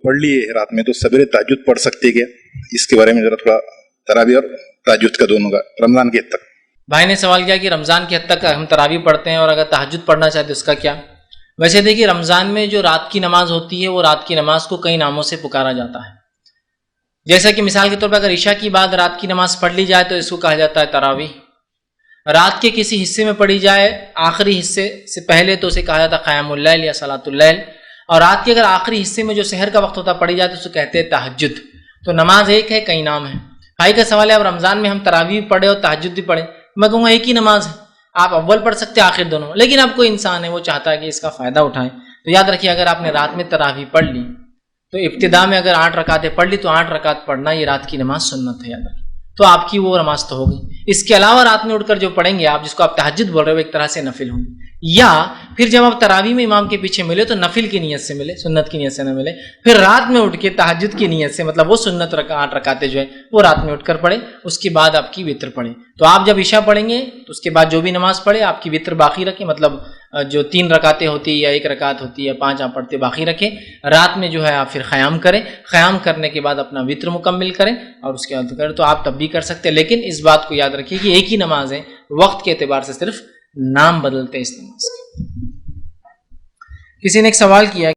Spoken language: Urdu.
پڑھ لی ہے رات میں تو سویرے تہجد پڑھ سکتے کیا؟ اس کے بارے میں ذرا تھوڑا تراویح اور تہجد کا دونوں کا رمضان کے حد تک. بھائی نے سوال کیا کہ رمضان کی حد تک ہم تراویح پڑھتے ہیں اور اگر تہجد پڑھنا چاہتے تو اس کا کیا؟ ویسے دیکھیے رمضان میں جو رات کی نماز ہوتی ہے وہ رات کی نماز کو کئی ناموں سے پکارا جاتا ہے. جیسا کہ مثال کے طور پر اگر عشاء کی بعد رات کی نماز پڑھ لی جائے تو اس کو کہا جاتا ہے تراویح. رات کے کسی حصے میں پڑھی جائے آخری حصے سے پہلے تو اسے کہا جاتا ہے قیام اللیل یا صلاۃ اللیل. اور رات کے اگر آخری حصے میں جو سحر کا وقت ہوتا پڑھی جائے تو اسے کہتے ہیں تہجد. تو نماز ایک ہے کئی نام ہیں. بھائی کا سوال ہے اب رمضان میں ہم تراویح بھی پڑھے اور تہجد بھی پڑھیں. میں کہوں گا ایک ہی نماز ہے, آپ اول پڑھ سکتے ہیں آخر دونوں. لیکن اب کوئی انسان ہے وہ چاہتا ہے کہ اس کا فائدہ اٹھائیں تو یاد رکھیے اگر آپ نے رات میں تراویح پڑھ لی تو ابتدا میں اگر 8 رکعتیں پڑھ لی تو 8 رکعت پڑھنا یہ رات کی نماز سنت ہے, یاد رکھیے. تو آپ کی وہ نماز تو ہوگی. اس کے علاوہ رات میں اٹھ کر جو پڑھیں گے آپ, جس کو آپ تہجد بول رہے ہو, ایک طرح سے نفل ہوں گے. یا پھر جب آپ تراویح میں امام کے پیچھے ملے تو نفل کی نیت سے ملے, سنت کی نیت سے نہ ملے. پھر رات میں اٹھ کے تہجد کی نیت سے, مطلب وہ سنت 8 رکعتیں جو ہے وہ رات میں اٹھ کر پڑھیں. اس کے بعد آپ کی وتر پڑھیں. تو آپ جب عشاء پڑھیں گے تو اس کے بعد جو بھی نماز پڑھے آپ کی وتر باقی رکھیں, مطلب جو 3 رکعتیں ہوتی یا 1 رکعت ہوتی ہے 5 آپ پڑھتے باقی رکھیں. رات میں جو ہے آپ پھر قیام کریں, قیام کرنے کے بعد اپنا وتر مکمل کریں اور اس کے بعد کریں. تو آپ تب بھی کر سکتے ہیں, لیکن اس بات کو یاد رکھیے کہ ایک ہی نماز ہے, وقت کے اعتبار سے صرف نام بدلتے ہیں اس نماز کے. کسی نے ایک سوال کیا